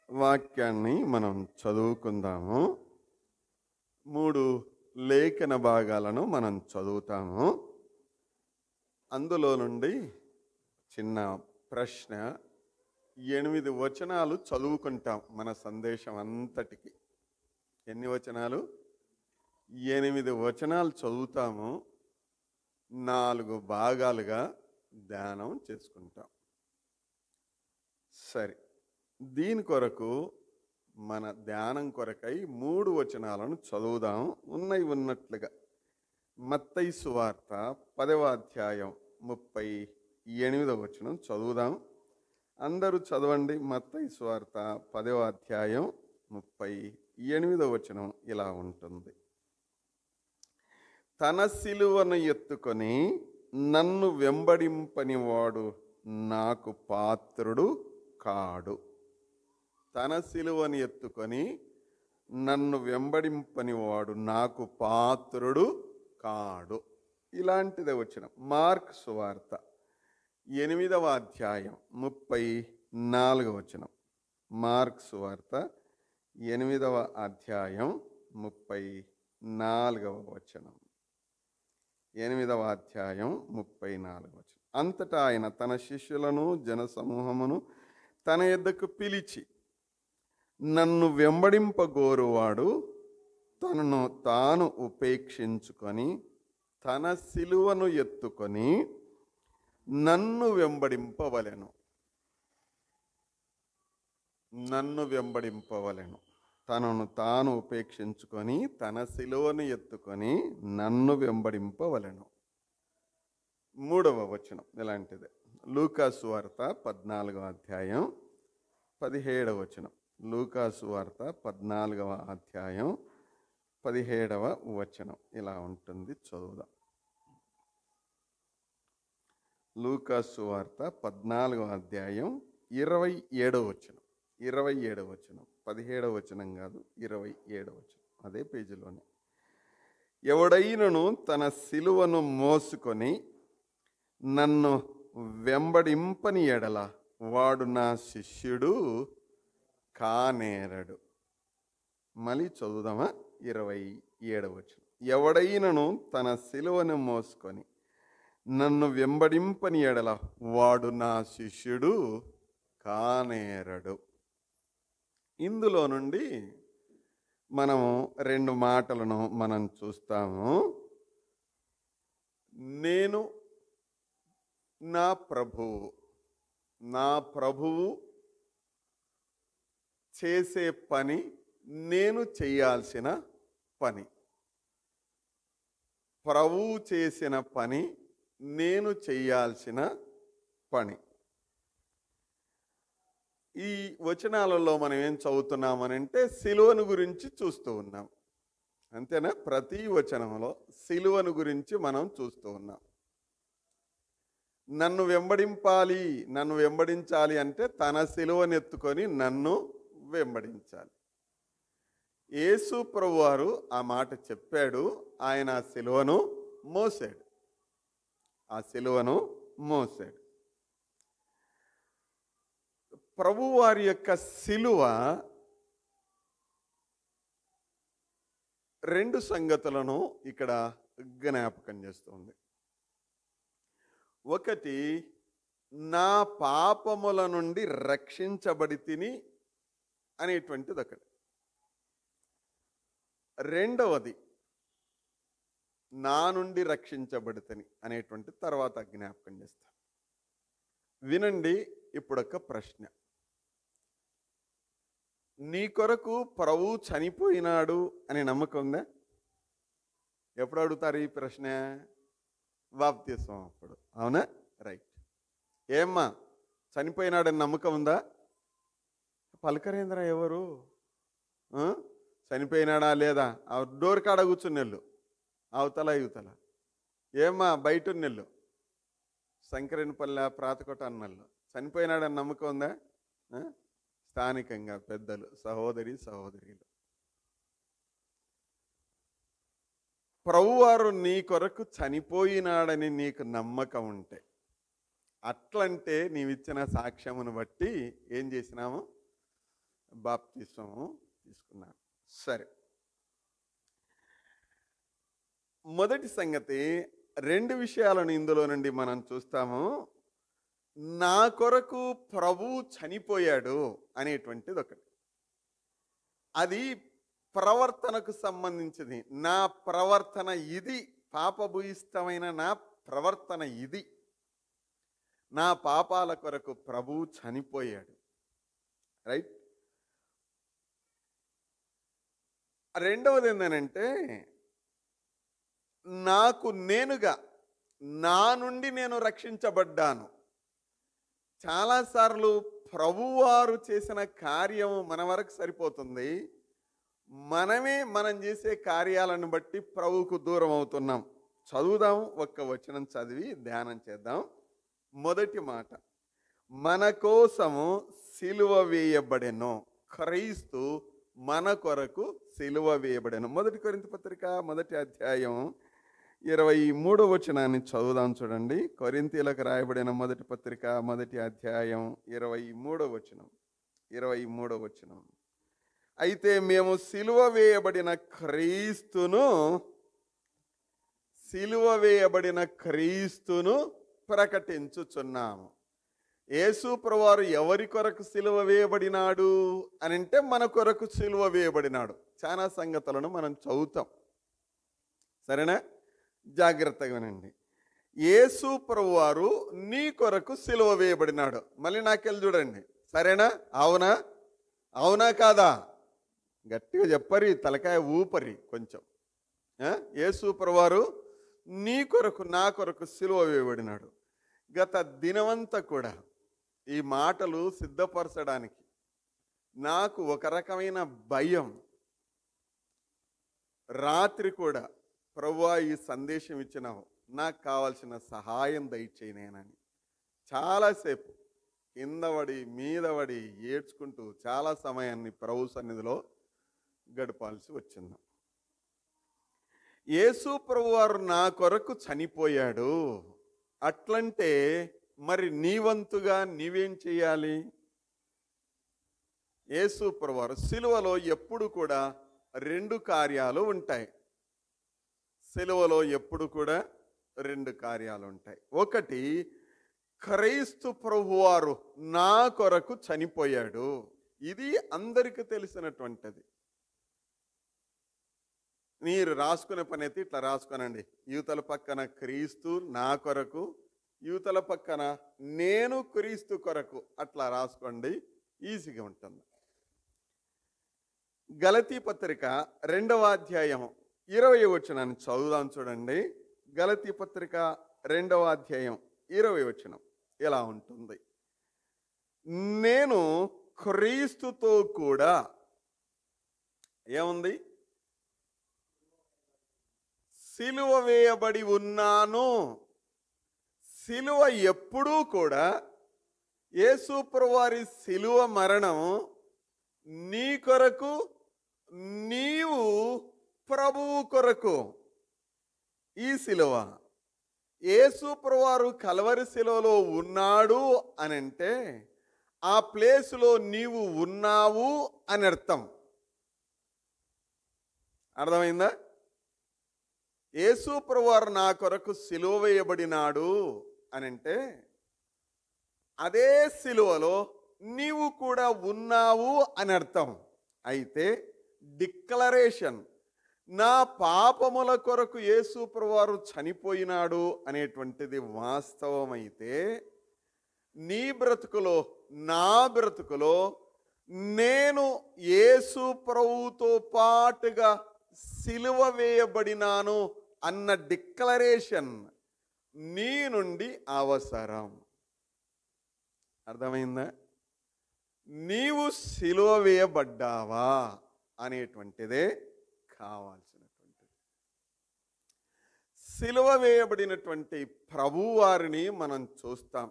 వాక్యాన్ని మనం చదువుకుందాము. 3 లేఖన భాగాలను మనం చదువుతాము. అందులో నుండి చిన్న ప్రశ్న, 8 వచనాలు చదువుకుంటాం మన సందేశం అంతటికి. ఎన్ని వచనాలు? 8 వచనాలు చదువుతాము. 4 భాగాలుగా ధ్యానం చేసుకుంటాం. సరే, దీని కొరకు మన ధ్యానం కొరకై 3 వచనాలను చదువుదాం. ఉన్నట్లుగా మత్తయి సువార్త 10వ అధ్యాయం 38వ వచనం చదువుదాం. అందరూ చదవండి. మత్తయి సువార్త 10వ అధ్యాయం 38వ వచనం ఇలా ఉంటుంది. తన సిలువను ఎత్తుకొని నన్ను వెంబడింపనివాడు నాకు పాత్రుడు కాడు. తన సిలువను ఎత్తుకొని నన్ను వెంబడింపనివాడు నాకు పాత్రుడు కాడు. ఇలాంటిదే వచ్చిన మార్క్ సువార్త 8వ అధ్యాయం 34వ వచనం. మార్క్ సువార్త 8వ అధ్యాయం 34వ వచనం. 8వ అధ్యాయం 34వ వచనం. అంతటా ఆయన తన శిష్యులను జనసమూహమును తన యొద్దకు పిలిచి, నన్ను వెంబడింపగోరువాడు తనను తాను ఉపేక్షించుకొని తన సిలువను ఎత్తుకొని నన్ను వెంబడింపవలెను. నన్ను వెంబడింపవలెను. తనను తాను ఉపేక్షించుకొని తన సిలువను ఎత్తుకొని నన్ను వెంబడింపవలెను. 3వ వచనం ఇలాంటిదే. లూకా సువార్త 14వ అధ్యాయం 17వ వచనం. లూకా సువార్త 14వ అధ్యాయం 17వ వచనం ఇలా ఉంటుంది. చదువుదాం. లూకా సువార్త 14వ అధ్యాయం 27వ వచనం. 27వ వచనం, 17వ వచనం కాదు, 27వ వచనం. అదే పేజీలోనే. ఎవడైనను తన సిలువను మోసుకొని నన్ను వెంబడింపని ఎడల వాడు నా శిష్యుడు కానేరడు. మళ్ళీ చదువుదామా? 27వ వచనం. ఎవడైనను తన సిలువను మోసుకొని నన్ను వెంబడింపని ఎడల వాడు నా శిష్యుడు కానేరడు. ఇందులో నుండి మనము 2 మాటలను మనం చూస్తాము. నేను నా ప్రభువు చేసే పని, నేను చేయాల్సిన పని. ప్రభువు చేసిన పని, నేను చేయాల్సిన పని. ఈ వచనాలలో మనం ఏం చదువుతున్నామనంటే సిలువను గురించి చూస్తూ ఉన్నాం. అంతేనా? ప్రతి వచనంలో సిలువను గురించి మనం చూస్తూ ఉన్నాం. నన్ను వెంబడించాలి అంటే తన సిలువను ఎత్తుకొని నన్ను వెంబడించాలి. యేసు ప్రభువారు ఆ మాట చెప్పాడు. ఆయన ఆ సిలువను మోసాడు. ప్రభువారి యొక్క సిలువ 2 సంగతులను ఇక్కడ జ్ఞాపకం చేస్తుంది. ఒకటి, నా పాపముల నుండి రక్షించబడి తిని అనేటువంటిది ఒకటి. రెండవది, నా నుండి రక్షించబడితని అనేటువంటి తర్వాత జ్ఞాపకం చేస్తాను. వినండి. ఇప్పుడొక ప్రశ్న. నీ కొరకు ప్రభు చనిపోయినాడు అనే నమ్మకం ఉందా? ఎప్పుడు అడుగుతారు ఈ ప్రశ్న? బాప్తిస్మం అప్పుడు. అవునా? రైట్. ఏమ్మా, చనిపోయినాడని నమ్మకం ఉందా? పలకరేంద్ర ఎవరు? చనిపోయినాడా లేదా? ఆ డోర్ కాడ కూర్చున్నెళ్ళు, అవతల యువతల. ఏమ్మా, బయట నెల్లు, శంకరేనిపల్లె ప్రాతకొట అన్నళ్ళు. చనిపోయినాడని నమ్మకం ఉందా? స్థానికంగా పెద్దలు, సహోదరులు, ప్రభువారు నీ కొరకు చనిపోయినాడని నీకు నమ్మకం ఉంటే, అట్లంటే నీవిచ్చిన సాక్ష్యమును బట్టి ఏం చేసినాము? బాప్తిసం తీసుకున్నారు. సరే, మొదటి సంగతి, 2 విషయాలను ఇందులో నుండి మనం చూస్తాము. నా కొరకు ప్రభువు చనిపోయాడు అనేటువంటిది ఒకటి. అది ప్రవర్తనకు సంబంధించింది. నా ప్రవర్తన ఇది, పాపభూయిష్టమైన నా ప్రవర్తన ఇది. నా పాపాల కొరకు ప్రభువు చనిపోయాడు. రైట్. రెండవది ఏంటంటే, నాకు నేనుగా, నా నుండి నేను రక్షించబడ్డాను. చాలాసార్లు ప్రభువారు చేసిన కార్యం మన వరకు సరిపోతుంది. మనమే మనం చేసే కార్యాలను బట్టి ప్రభువుకు దూరం అవుతున్నాం. చదువుదాం, ఒక్క వచనం చదివి ధ్యానం చేద్దాం. మొదటి మాట, మన కోసము సిలువ వేయబడెను. క్రీస్తు మన కొరకు సిలువ వేయబడెను. 1 కొరింథీ పత్రిక 1వ అధ్యాయం 23వ వచనాన్ని చదువుదాం. చూడండి, కొరింథీలకు రాయబడిన 1వ పత్రిక 1వ అధ్యాయం 23వ వచనం. 23వ వచనం, అయితే మేము సిలువ వేయబడిన క్రీస్తును ప్రకటించుచున్నాము. యేసు ప్రభువారు ఎవరి కొరకు సిలువ వేయబడినాడు అని అంటే, మన కొరకు సిలువ వేయబడినాడు. చాలా సంగతులను మనం చదువుతాం. సరేనా? జాగ్రత్తగా వినండి. యేసు ప్రభువారు నీ కొరకు సిలువ వేయబడినాడు. మళ్ళీ నాకెళ్ళి చూడండి. సరేనా? అవునా? అవునా కాదా? గట్టిగా చెప్పరి, తలకాయ ఊపరి కొంచెం. యేసు ప్రభువారు నీ కొరకు, నా కొరకు సిలువ వేయబడినాడు. గత దినమంతా కూడా ఈ మాటలు సిద్ధపరచడానికి నాకు ఒక రకమైన భయం. రాత్రి కూడా, ప్రభువా ఈ సందేశం ఇచ్చినావు, నాకు కావాల్సిన సహాయం దయచేయనేనని చాలాసేపు కిందపడి మీదపడి ఏడ్చుకుంటూ చాలా సమయాన్ని ప్రభు సన్నిధిలో గడపాల్సి వచ్చింది. యేసు ప్రభువారు నా కొరకు చనిపోయాడు. అట్లంటే మరి నీ వంతుగా నీవేం చేయాలి? యేసు ప్రభువారు సిలువలో ఎప్పుడు కూడా 2 కార్యాలు ఉంటాయి. సిలువలో ఎప్పుడు కూడా 2 కార్యాలు ఉంటాయి. ఒకటి, క్రీస్తు ప్రభువారు నా కొరకు చనిపోయాడు. ఇది అందరికీ తెలిసినటువంటిది. మీరు రాసుకునే పని అయితే ఇట్లా రాసుకోనండి. యువతల పక్కన క్రీస్తు నా కొరకు, యువతల పక్కన నేను క్రీస్తు కొరకు, అట్లా రాసుకోండి, ఈజీగా ఉంటుంది. గలతీ పత్రిక 2వ అధ్యాయం 20వ వచనాన్ని చదువుదాం. చూడండి, గలతీ పత్రిక 2వ అధ్యాయం 20వ వచనం ఎలా ఉంటుంది? నేను క్రీస్తుతో కూడా ఏముంది? సిలువ వేయబడి ఉన్నాను. సిలువ ఎప్పుడూ కూడా, యేసు ప్రభువారి సిలువ మరణం నీ కొరకు, నీవు ప్రభువు కొరకు. ఈ సిలువ, యేసు ప్రభువారు కల్వరి సిలువలో ఉన్నాడు అని అంటే ఆ ప్లేసులో నీవు ఉన్నావు అని అర్థం. అర్థమైందా? యేసు ప్రభువారు నా కొరకు సిలువ వేయబడినాడు అని అంటే అదే సిలువలో నీవు కూడా ఉన్నావు అని అర్థం. అయితే డిక్లరేషన్, నా పాపముల కొరకు యేసు ప్రభువారు చనిపోయినాడు అనేటువంటిది వాస్తవమైతే, నీ బ్రతుకులో, నా బ్రతుకులో నేను యేసు ప్రభువుతో పాటుగా సిలువ వేయబడినాను అన్న డిక్లరేషన్ నీ నుండి అవసరం. అర్థమైందా? నీవు సిలువ వేయబడ్డావా అనేటువంటిదే కావాల్సినటువంటిది. సిలువ వేయబడినటువంటి ప్రభువారిని మనం చూస్తాం.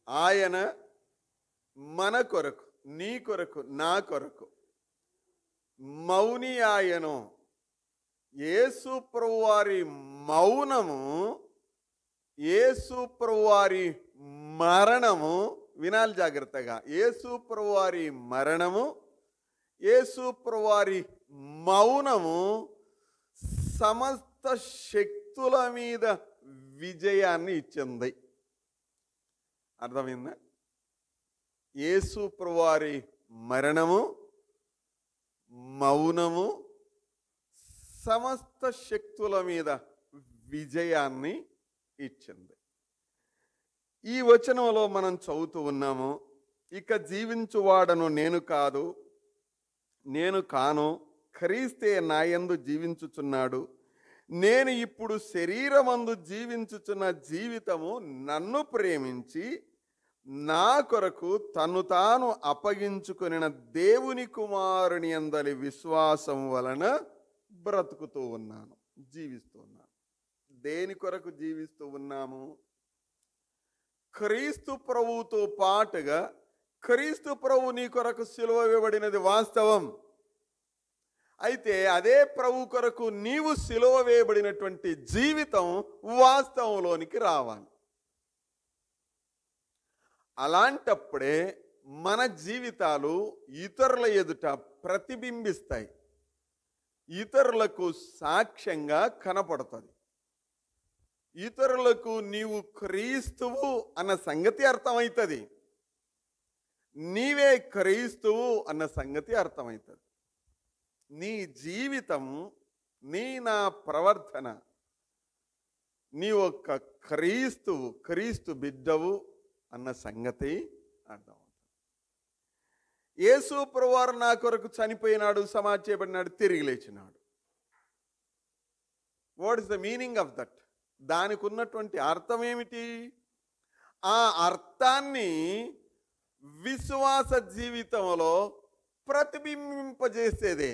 ఆయన మన కొరకు, నీ కొరకు, నా కొరకు మౌని ఆయను. యేసు ప్రభువారి మౌనము, యేసు ప్రభువారి మరణము వినాలి జాగ్రత్తగా. యేసు ప్రభువారి మరణము, యేసు ప్రభువారి మౌనము సమస్త శక్తుల మీద విజయాన్ని ఇచ్చింది. అర్థమైందా? యేసు ప్రభువారి మరణము, మౌనము సమస్త శక్తుల మీద విజయాన్ని ఇచ్చింది. ఈ వచనంలో మనం చదువుతూ ఉన్నాము, ఇక జీవించువాడను నేను కాదు, నేను కాను, క్రీస్తే నాయందు జీవించుచున్నాడు. నేను ఇప్పుడు శరీరమందు జీవించుచున్న జీవితము నన్ను ప్రేమించి నా కొరకు తను తాను అప్పగించుకొనిన దేవుని కుమారుని యందలి విశ్వాసం వలన బ్రతుకుతూ ఉన్నాను, జీవిస్తూ ఉన్నాను. దేని కొరకు జీవిస్తూ ఉన్నాము? క్రీస్తు ప్రభువుతో పాటుగా క్రీస్తు ప్రభు నీ కొరకు సిలువ వేయబడినది వాస్తవం. అయితే అదే ప్రభు కొరకు నీవు సిలువ వేయబడినటువంటి జీవితం వాస్తవంలోనికి రావాలి. అలాంటప్పుడే మన జీవితాలు ఇతరుల ఎదుట ప్రతిబింబిస్తాయి, ఇతరులకు సాక్ష్యంగా కనపడుతుంది. ఇతరులకు నీవు క్రీస్తువు అన్న సంగతి అర్థమవుతుంది, నీవే క్రీస్తువు అన్న సంగతి అర్థమవుతుంది. నీ జీవితం, నా ప్రవర్తన, నీ ఒక్క క్రీస్తు బిడ్డవు అన్న సంగతి అర్థమవుతుంది. యేసు ప్రభువారు నా కొరకు చనిపోయినాడు, సమాధి చేయబడినాడు, తిరిగి లేచినాడు. What is the meaning of that? దానికి ఉన్నటువంటి అర్థం ఏమిటి? ఆ అర్థాన్ని విశ్వాస జీవితంలో ప్రతిబింబింపజేసేదే.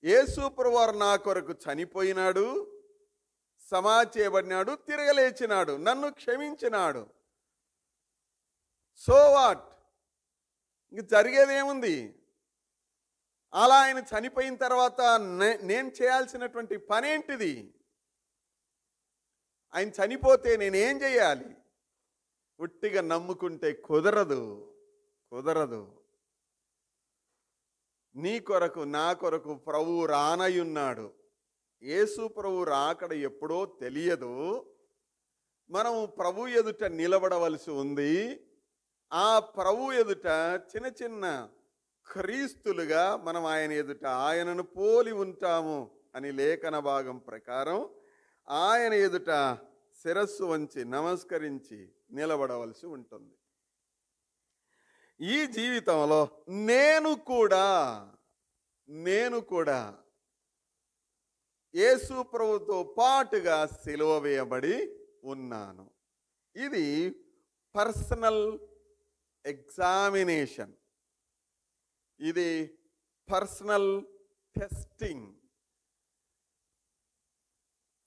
యేసు ప్రభువారు నా కొరకు చనిపోయినాడు, సమాధి చేయబడినాడు, తిరగలేచినాడు, నన్ను క్షమించినాడు. So what? ఇంక జరిగేదేముంది? అలా ఆయన చనిపోయిన తర్వాత నేను చేయాల్సినటువంటి పనేంటిది? ఆయన చనిపోతే నేనేం చేయాలి? ఉట్టిగా నమ్ముకుంటే కుదరదు. నీ కొరకు, నా కొరకు ప్రభువు రానయ్యున్నాడు. యేసు ప్రభు రాకడ ఎప్పుడో తెలియదు. మనం ప్రభు ఎదుట నిలబడవలసి ఉంది. ఆ ప్రభు ఎదుట చిన్న చిన్న క్రీస్తులుగా మనం ఆయన ఎదుట ఆయనను పోలి ఉంటాము అని లేఖన భాగం ప్రకారం ఆయన ఎదుట శిరస్సు వంచి నమస్కరించి నిలబడవలసి ఉంటుంది. ఈ జీవితంలో నేను కూడా యేసు ప్రభుతో పాటుగా సిలువ వేయబడి ఉన్నాను. ఇది పర్సనల్ ఎగ్జామినేషన్, ఇది పర్సనల్ టెస్టింగ్,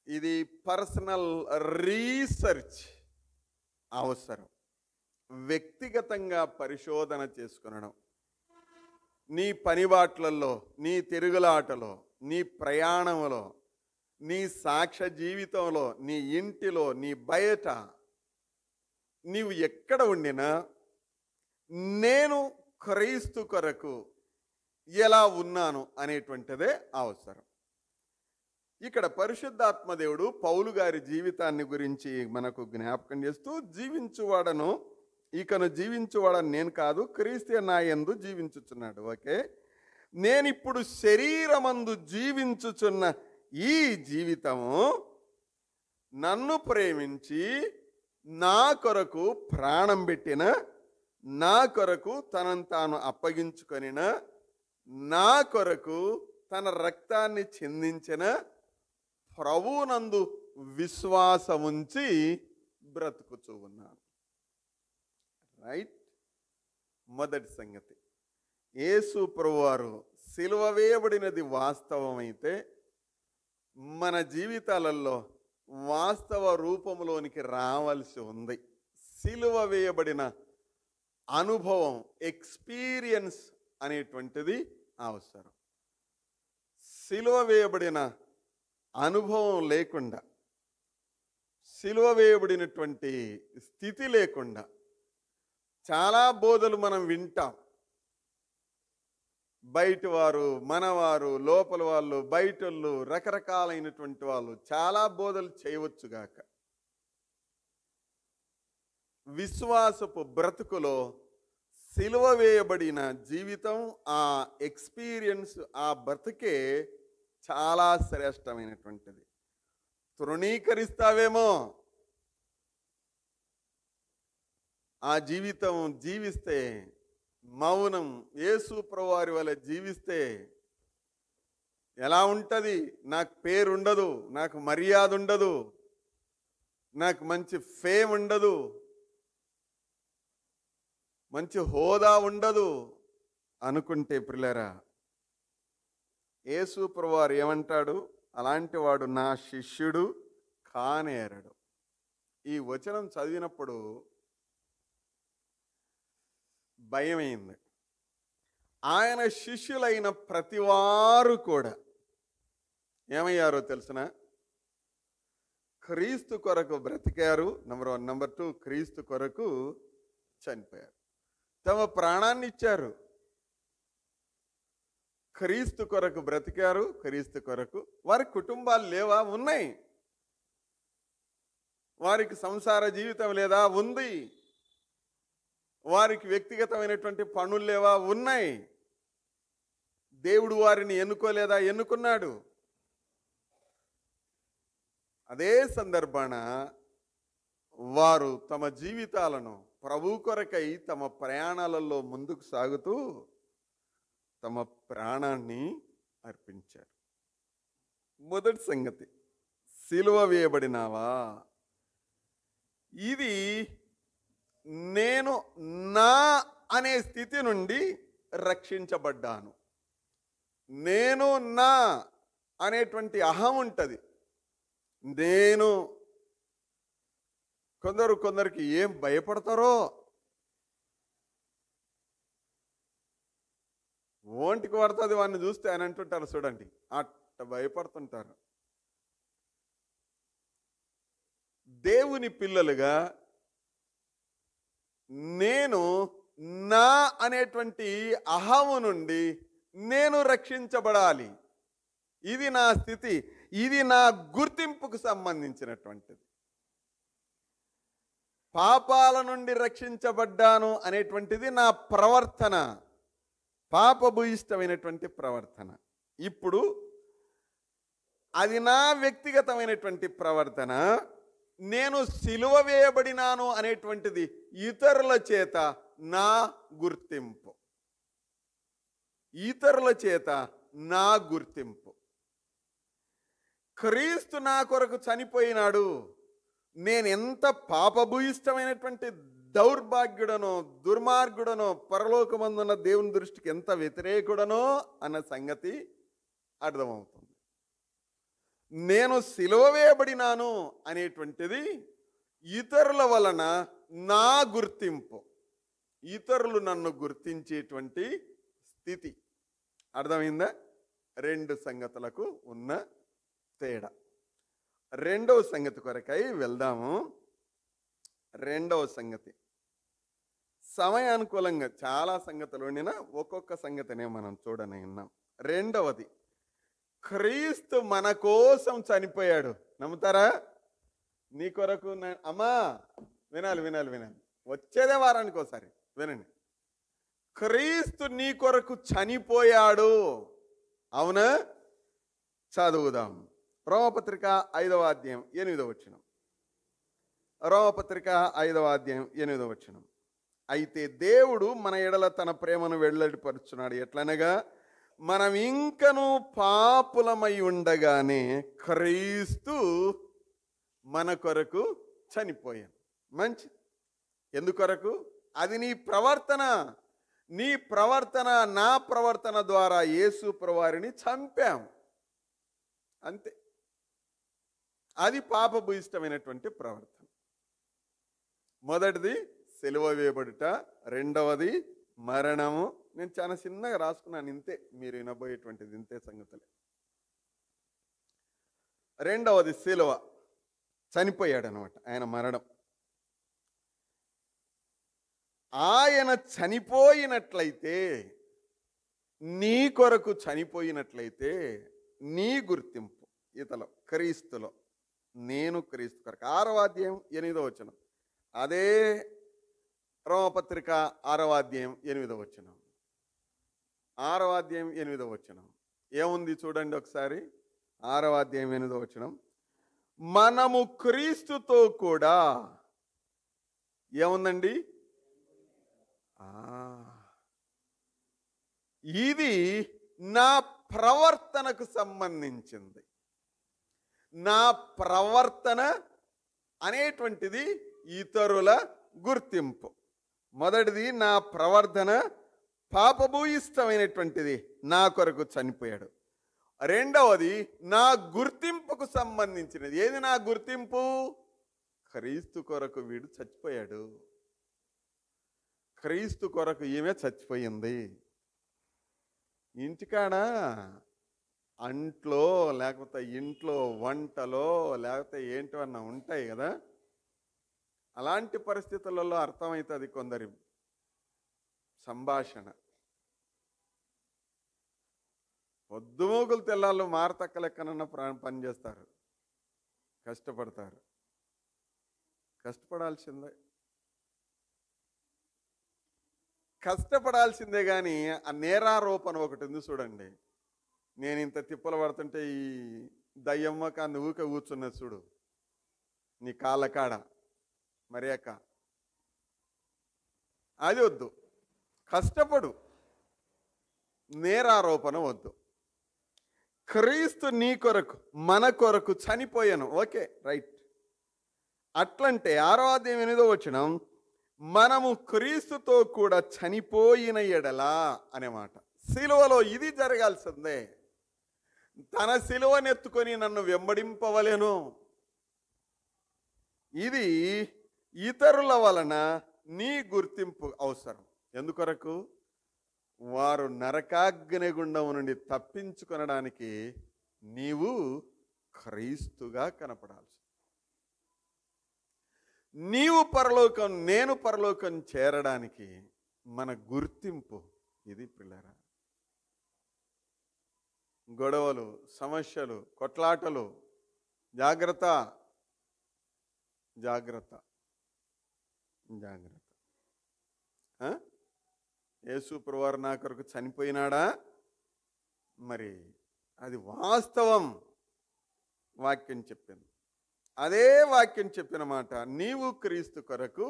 ఇది పర్సనల్ రీసెర్చ్ అవసరం. వ్యక్తిగతంగా పరిశోధన చేసుకునడం. నీ పనిబాట్లలో, నీ తిరుగులాటలో, నీ ప్రయాణంలో, నీ సాక్ష్య జీవితంలో, నీ ఇంటిలో, నీ బయట, నీవు ఎక్కడ ఉండినా నేను క్రీస్తు కొరకు ఎలా ఉన్నాను అనేటువంటిదే అవసరం. ఇక్కడ పరిశుద్ధాత్మ దేవుడు పౌలు గారి జీవితాన్ని గురించి మనకు జ్ఞాపకం చేస్తూ, జీవించువాడను నేను కాదు, క్రీస్తే నా యందు జీవించుచున్నాడు. ఓకే, నేనిప్పుడు శరీరమందు జీవించుచున్న ఈ జీవితము నన్ను ప్రేమించి నా కొరకు ప్రాణం పెట్టిన, నా కొరకు తనను తాను అప్పగించుకొనిన, నా కొరకు తన రక్తాన్ని చిందించిన ప్రభువునందు విశ్వాసముంచి బ్రతుకుచూ ఉన్నాను. రైట్? మొదటి సంగతి, యేసు ప్రభువారు సిలువ వేయబడినది వాస్తవమైతే మన జీవితాలలో వాస్తవ రూపంలోనికి రావాల్సి ఉంది. సిలువ వేయబడిన అనుభవం, ఎక్స్పీరియన్స్ అనేటువంటిది అవసరం. సిలువ వేయబడిన అనుభవం లేకుండా, సిలువ వేయబడినటువంటి స్థితి లేకుండా చాలా బోధలు మనం వింటాం. బయట వారు, మనవారు, లోపల వాళ్ళు, బయటోళ్ళు, రకరకాలైనటువంటి వాళ్ళు చాలా బోధలు చేయవచ్చుగాక. విశ్వాసపు బ్రతుకులో సిలువ వేయబడిన జీవితం, ఆ ఎక్స్పీరియన్స్, ఆ బ్రతుకే చాలా శ్రేష్టమైనటువంటిది. తృణీకరిస్తావేమో, ఆ జీవితం జీవిస్తే, మౌనం యేసు ప్రభువారి వలె జీవిస్తే ఎలా ఉంటుంది? నాకు పేరు ఉండదు, నాకు మర్యాద ఉండదు, నాకు మంచి ఫేమ్ ఉండదు, మంచి హోదా ఉండదు అనుకుంటే ప్రియులారా, యేసు ప్రభువారు ఏమంటాడు? అలాంటి వాడు నా శిష్యుడు కానేరడు. ఈ వచనం చదివినప్పుడు భయమైంది. ఆయన శిష్యులైన ప్రతివారు కూడా ఏమయ్యారో తెలుసునా? క్రీస్తు కొరకు బ్రతికారు. నెంబర్ 1. నెంబర్ 2, క్రీస్తు కొరకు చనిపోయారు. తమ ప్రాణాన్ని ఇచ్చారు. క్రీస్తు కొరకు బ్రతికారు, క్రీస్తు కొరకు. వారి కుటుంబాలు లేవా? ఉన్నాయి. వారికి సంసార జీవితం లేదా? ఉంది. వారికి వ్యక్తిగతమైనటువంటి పనులు లేవా? ఉన్నాయి. దేవుడు వారిని ఎన్నుకోలేదా? ఎన్నుకున్నాడు. అదే సందర్భాన వారు తమ జీవితాలను ప్రభు కొరకై తమ ప్రయాణాలలో ముందుకు సాగుతూ తమ ప్రాణాన్ని అర్పించారు. మొదటి సంగతి, సిలువ వేయబడినావా? ఇది నేను నా అనే స్థితి నుండి రక్షించబడ్డాను. నేను నా అనేటువంటి అహం ఉంటుంది. నేను కొందరికి ఏం భయపడతారో, ఒంటికి పడుతుంది వాడిని చూస్తే అని అంటుంటారు చూడండి, అట్ట భయపడుతుంటారు. దేవుని పిల్లలుగా నేను నా అనేటువంటి అహము నుండి నేను రక్షించబడాలి. ఇది నా స్థితి, ఇది నా గుర్తింపుకు సంబంధించినటువంటిది. పాపాల నుండి రక్షించబడ్డాను అనేటువంటిది నా ప్రవర్తన, పాపభూయిష్టమైనటువంటి ప్రవర్తన. ఇప్పుడు అది నా వ్యక్తిగతమైనటువంటి ప్రవర్తన. నేను సిలువ వేయబడినాను అనేటువంటిది ఇతరుల చేత నా గుర్తింపు, ఇతరుల చేత నా గుర్తింపు. క్రీస్తు నా కొరకు చనిపోయినాడు. నేను ఎంత పాపభూయిష్టమైనటువంటి దౌర్భాగ్యుడనో, దుర్మార్గుడనో, పరలోకమందున్న దేవుని దృష్టికి ఎంత వ్యతిరేకుడనో అన్న సంగతి అర్థమవుతుంది. నేను సిలువ వేయబడినాను అనేటువంటిది ఇతరుల వలన నా గుర్తింపు, ఇతరులు నన్ను గుర్తించేటువంటి స్థితి. అర్థమైందా? 2 సంగతులకు ఉన్న తేడా. 2వ సంగతి కొరకై వెళ్దాము. 2వ సంగతి సమయానుకూలంగా చాలా సంగతులు ఉండినా ఒక్కొక్క సంగతినే మనం చూడని ఉన్నాం. 2వది, క్రీస్తు మన కోసం చనిపోయాడు. నమ్ముతారా? నీ కొరకు అమ్మా వినాలి, వచ్చేదే వారానికి ఒకసారి వినండి. క్రీస్తు నీ కొరకు చనిపోయాడు. అవునా? చదువుదాం. రోమపత్రిక 5వ అధ్యాయం 8వ వచనం. రోమపత్రిక 5వ అధ్యాయం 8వ వచనం. అయితే దేవుడు మన ఎడల తన ప్రేమను వెల్లడిపరుచున్నాడు. ఎట్లనగా మనం ఇంకను పాపులమై ఉండగానే క్రీస్తు మన కొరకు చనిపోయాడు. మంచి ఎందుకొరకు? అది నీ ప్రవర్తన, నీ ప్రవర్తన నా ప్రవర్తన ద్వారా యేసు ప్రభువారిని చంపాం. అంతే. అది పాపభూయిష్టమైనటువంటి ప్రవర్తన. మొదటిది సిలువ వేయబడుట, 2వది మరణము. నేను చాలా చిన్నగా రాసుకున్నాను, ఇంతే. మీరు వినబోయేటువంటిది ఇంతే సంగతులే. 2వది సిలువ, చనిపోయాడు అనమాట, ఆయన మరణం. ఆయన చనిపోయినట్లయితే, నీ కొరకు చనిపోయినట్లయితే నీ గుర్తింపు ఇతలో క్రీస్తులో, నేను క్రీస్తు కొరకు. 6వ అధ్యాయం 8వ వచనం, అదే రోమపత్రిక 6వ అధ్యాయం 8వ వచనం. 6వ అధ్యాయం 8వ వచనం ఏముంది చూడండి ఒకసారి. 6వ అధ్యాయం 8వ వచనం, మనము క్రీస్తుతో కూడా ఏముందండి? ఇది నా ప్రవర్తనకు సంబంధించింది. నా ప్రవర్తన అనేటువంటిది ఇతరుల గుర్తింపు. మొదటిది, నా ప్రవర్తన పాపభూయిష్టమైనటువంటిది, నా కొరకు చనిపోయాడు. రెండవది, నా గుర్తింపుకు సంబంధించినది. ఏది నా గుర్తింపు? క్రీస్తు కొరకు వీడు చచ్చిపోయాడు, క్రీస్తు కొరకు ఈమె చచ్చిపోయింది. ఇంటికాడ అంట్లో లేకపోతే ఇంట్లో వంటలో లేకపోతే ఏంటన్నా ఉంటాయి కదా, అలాంటి పరిస్థితులలో అర్థమవుతుంది కొందరి సంభాషణ. పొద్దుమూకులు తెల్లాళ్ళు మారతక్క లెక్కనన్న పనిచేస్తారు, కష్టపడతారు. కష్టపడాల్సిందే కానీ ఆ నేరారోపణ ఒకటి ఉంది చూడండి. నేను ఇంత తిప్పలు పడుతుంటే ఈ దయ్యమ్మ కాంది ఊకే కూర్చున్నది చూడు నీ కాళ్ళ కాడ, మరి అక్క అది వద్దు. కష్టపడు, నేరారోపణ వద్దు. క్రీస్తు నీ కొరకు మన కొరకు చనిపోయాను, ఓకే రైట్. అట్లంటే 6వ అధ్యాయం 8వ వచనం, మనము క్రీస్తుతో కూడా చనిపోయిన ఎడలా అనే మాట. సిలువలో ఇది జరగాల్సిందే. తన సిలువనెత్తుకొని నన్ను వెంబడింపవలెను. ఇది ఇతరుల వలన నీ గుర్తింపు అవసరం. ఎందుకొరకు? వారు నరకాగ్ని గుండం నుండి తప్పించుకొనడానికి నీవు క్రీస్తుగా కనపడాల్సి. నీవు పరలోకం, నేను పరలోకం చేరడానికి మన గుర్తింపు ఇది పిల్లరా. గొడవలు, సమస్యలు, కొట్లాటలు, జాగ్రత్త జాగ్రత్త జాగ్రత్త. యేసు ప్రభువారు నా కొరకు చనిపోయినాడా? మరి అది వాస్తవం. వాక్యం చెప్పింది, అదే వాక్యం చెప్పిన మాట. నీవు క్రీస్తు కొరకు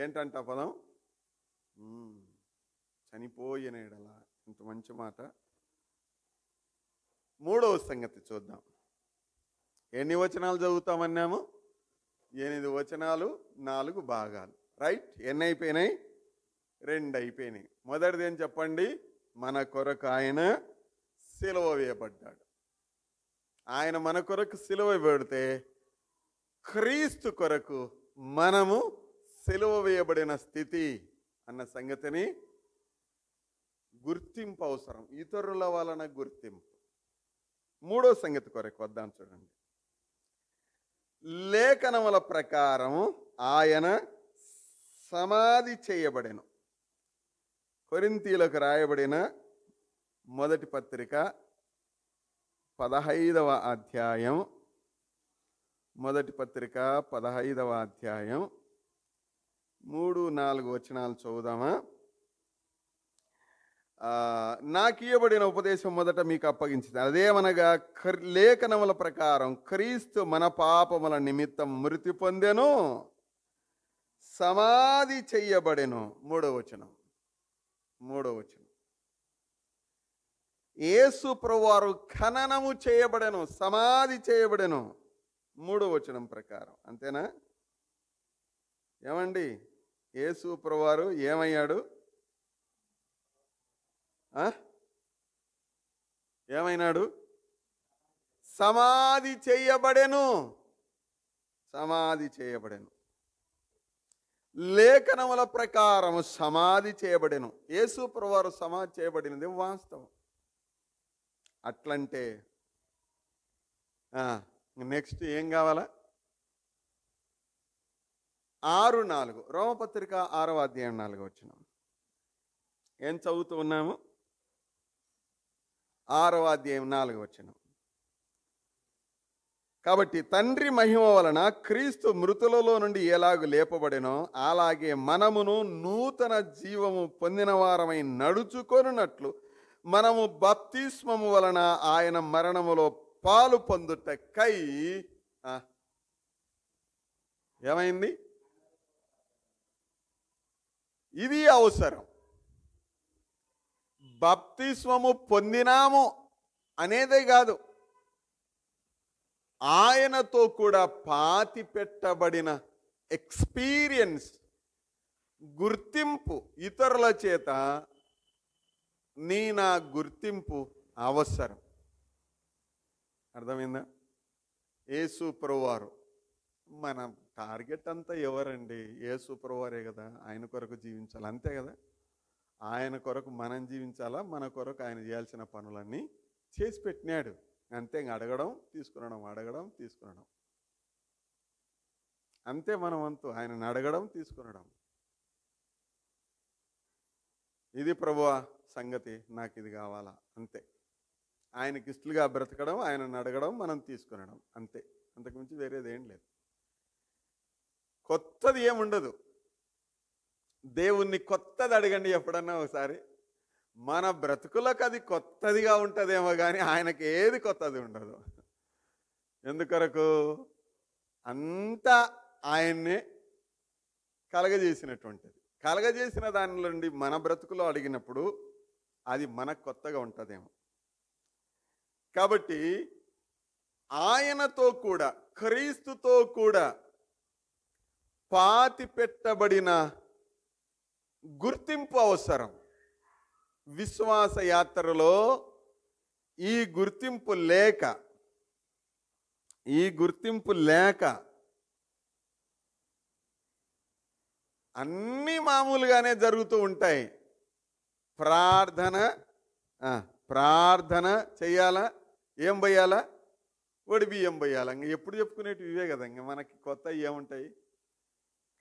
ఏంటంట పదం? చనిపోయిన ఎడల. ఇంత మంచి మాట. 3వ సంగతి చూద్దాం. ఎన్ని వచనాలు చదువుతామన్నాము? 8 వచనాలు, 4 భాగాలు, రైట్. ఎన్ని అయిపోయినాయి? 2 అయిపోయినాయి. మొదటిది ఏం చెప్పండి? మన కొరకు ఆయన సిలువ వేయబడ్డాడు. ఆయన మన కొరకు సిలువ వేయబడితే క్రీస్తు కొరకు మనము సిలువ వేయబడిన స్థితి అన్న సంగతిని గుర్తింపు అవసరం, ఇతరుల వలన గుర్తింపు. 3వ సంగతి కొరకు వద్దాం చూడండి. లేఖనముల ప్రకారము ఆయన సమాధి చేయబడెను. కొరింథీయులకు రాయబడిన మొదటి పత్రిక 15వ అధ్యాయం, మొదటి పత్రిక 15వ అధ్యాయం 3-4 వచనాలు చదువుదామా? నాకు ఇవ్వబడిన ఉపదేశం మొదట మీకు అప్పగించింది. అదేమనగా, లేఖనముల ప్రకారం క్రీస్తు మన పాపముల నిమిత్తం మృతి పొందెను, సమాధి చెయ్యబడెను. 3వ వచనం. యేసు ప్రభువారు ఖననము చేయబడెను, సమాధి చేయబడెను. 3వ వచనం ప్రకారం. అంతేనా? ఏమండి, యేసు ప్రభువారు ఏమయ్యాడు? ఏమైనాడు? సమాధి చేయబడెను. సమాధి చేయబడెను. లేఖనముల ప్రకారం సమాధి చేయబడెను. యేసు ప్రభువారు సమాధి చేయబడినది వాస్తవం. అట్లంటే నెక్స్ట్ ఏం కావాలా? 6:4 రోమపత్రిక 6వ అధ్యాయం 4వ వచనం. ఏం చదువుతూ ఉన్నాము? 6వ అధ్యాయం 4వ వచనం. కాబట్టి తండ్రి మహిమ వలన క్రీస్తు మృతులలో నుండి ఎలాగు లేపబడినో అలాగే మనమును నూతన జీవము పొందిన వారమై నడుచుకొనున్నట్లు మనము బప్తిస్మము వలన ఆయన మరణములో పాలు పొందుటకై ఏమైంది? ఇది అవసరం. బప్తిస్మము పొందినాము అనేదే కాదు, ఆయనతో కూడా పాతి పెట్టబడిన ఎక్స్పీరియన్స్, గుర్తింపు ఇతరుల చేత నా గుర్తింపు అవసరం. అర్థమైందా? యేసు ప్రభువారు మన టార్గెట్ అంతా ఎవరండి? యేసు ప్రభువారే కదా. ఆయన కొరకు జీవించాలి, అంతే కదా. ఆయన కొరకు మనం జీవించాలా, మన కొరకు ఆయన చేయాల్సిన పనులన్నీ చేసి పెట్టినాడు, అంతే. అడగడం తీసుకునడం, అడగడం తీసుకునడం, అంతే మన వంతు. ఆయనను అడగడం తీసుకునడం. ఇది ప్రభువా సంగతి, నాకు ఇది కావాలా, అంతే. ఆయనకి ఇష్టలుగా బ్రతకడం, ఆయనను అడగడం, మనం తీసుకునడం, అంతే. అంతకుమించి వేరేది ఏం లేదు. కొత్తది ఏముండదు. దేవుణ్ణి కొత్తది అడగండి ఎప్పుడన్నా ఒకసారి. మన బ్రతుకులకు అది కొత్తదిగా ఉంటుందేమో కానీ ఆయనకి ఏది కొత్తది ఉండదు. ఎందుకొరకు? అంతా ఆయన్నే కలగజేసినటువంటిది. కలగజేసిన దాని నుండి మన బ్రతుకులో అడిగినప్పుడు అది మనకు కొత్తగా ఉంటుందేమో. కాబట్టి ఆయనతో కూడా, క్రీస్తుతో కూడా పాతి పెట్టబడిన గుర్తింపు అవసరం. విశ్వాస యాత్రలో ఈ గుర్తింపు లేక అన్నీ మామూలుగానే జరుగుతూ ఉంటాయి. ప్రార్థన చెయ్యాలా, ఏం పోయాలా? ఒడి బియ్యం పోయాలా. ఇంక ఎప్పుడు చెప్పుకునేటివి ఇవే కదా, ఇంక మనకి కొత్త ఏముంటాయి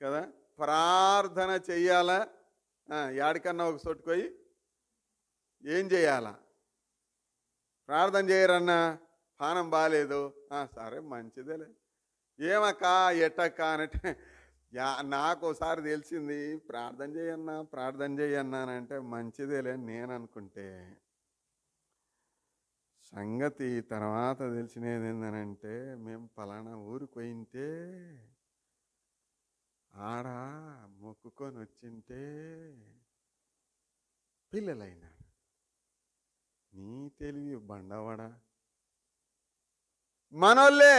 కదా. ప్రార్థన చెయ్యాలా, యాడికన్నా ఒక చోటుకోయి ఏం చేయాలా? ప్రార్థన చేయరన్నా, పానం బాగాలేదు, సరే మంచిదేలే, ఏమక్క ఎట్టక్క అనంటే, నాకు ఒకసారి తెలిసింది, ప్రార్థన చేయన్నా అంటే మంచిదేలే నేను అనుకుంటే, సంగతి తర్వాత తెలిసినది ఏంటనంటే, మేము పలానా ఊరికి పోయింటే ఆడ మొక్కుకొని వచ్చింటే పిల్లలైనారు. నీ తెలివి బండవాడా. మనోళ్ళే,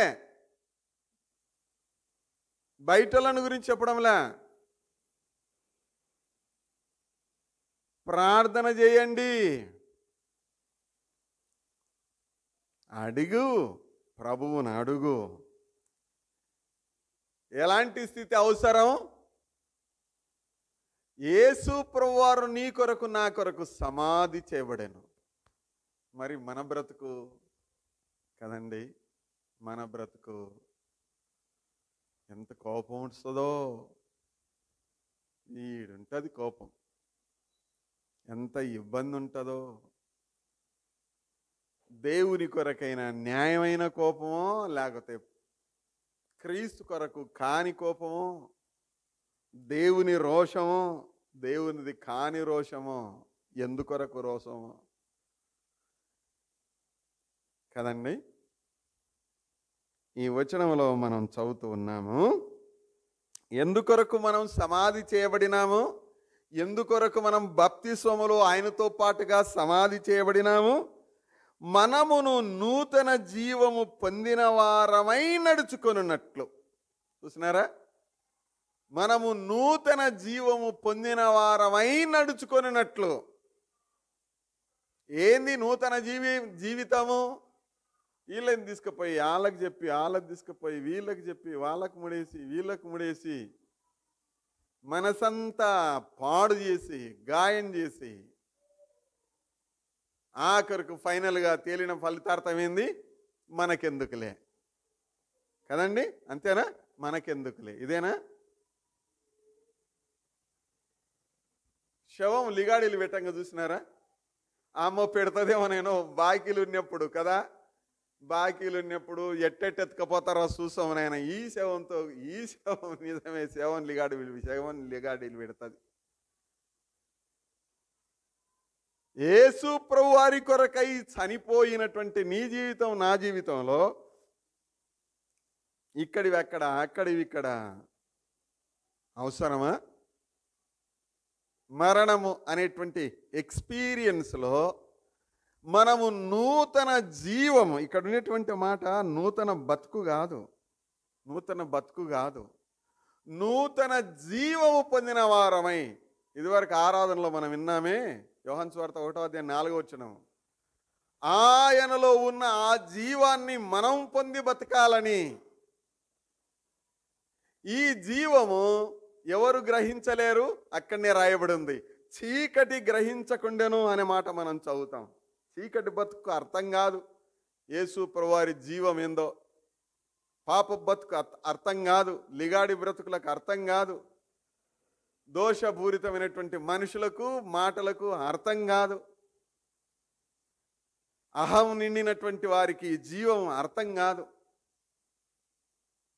బయటలను గురించి చెప్పడంలా. ప్రార్థన చేయండి, అడుగు, ప్రభువుని అడుగు. ఎలాంటి స్థితి అవసరం? యేసు ప్రభువారు నీ కొరకు నా కొరకు సమాధి చేయబడెను. మరి మన బ్రతుకు కదండి, మన బ్రతుకు ఎంత కోపం వస్తుందో. ఈడుంటుంది కోపం, ఎంత ఇబ్బంది ఉంటుందో. దేవుని కొరకైన న్యాయమైన కోపమో, లేకపోతే క్రీస్తు కొరకు కాని కోపమో, దేవుని రోషమో, దేవునిది కాని రోషమో, ఎందుకొరకు రోషమో కదండి. ఈ వచనంలో మనం చదువుతూ ఉన్నాము, ఎందుకొరకు మనం సమాధి చేయబడినాము, ఎందుకొరకు మనం బాప్తిస్మములో ఆయనతో పాటుగా సమాధి చేయబడినాము, మనమును నూతన జీవము పొందిన వారమై నడుచుకొనున్నట్లు. చూసినారా? మనము నూతన జీవము పొందిన వారమై నడుచుకొనున్నట్లు. ఏంది నూతన జీవితము? వీళ్ళని తీసుకుపోయి వాళ్ళకి చెప్పి, వాళ్ళకి తీసుకుపోయి వీళ్ళకి చెప్పి, వాళ్ళకు ముడేసి వీళ్ళకు ముడేసి, మనసంతా పాడు చేసి, గాయం చేసి, ఆఖరికి ఫైనల్గా తేలిన ఫలితార్థం ఏంది? మనకెందుకులే కదండి. అంతేనా? మనకెందుకులే, ఇదేనా? శవం లిగాడీలు పెట్టంగా చూసినారా? అమ్మ పెడతదేమో, నేను బాకీలు ఉన్నప్పుడు కదా, బాకీలు ఉన్నప్పుడు ఎట్టెట్టెత్తుకపోతారో చూసాం నాయన. ఈ శవం నిజమే, శవం లిగాడీలు పెడుతుంది. యేసు ప్రభు వారి కొరకై చనిపోయినటువంటి నీ జీవితం, నా జీవితంలో ఇక్కడివి అక్కడ, అక్కడివి ఇక్కడ అవసరమా? మరణము అనేటువంటి ఎక్స్పీరియన్స్లో మనము నూతన జీవము, ఇక్కడ ఉన్నటువంటి మాట నూతన బతుకు కాదు, నూతన జీవము పొందిన వారమై. ఇదివరకు ఆరాధనలో మనం విన్నామే, యోహాను సువార్త 1:4 ఆయనలో ఉన్న ఆ జీవాన్ని మనం పొంది బతకాలని. ఈ జీవము ఎవరు గ్రహించలేరు? అక్కడనే రాయబడి ఉంది, చీకటి గ్రహించకుండాను అనే మాట మనం చదువుతాం. చీకటి బతుకు అర్థం కాదు యేసు ప్రభువారి జీవం ఏందో, పాప బతుకు అర్థం కాదు, లిగాడి బ్రతుకులకు అర్థం కాదు, దోషపూరితమైనటువంటి మనుషులకు మాటలకు అర్థం కాదు, అహం నిండినటువంటి వారికి జీవం అర్థం కాదు.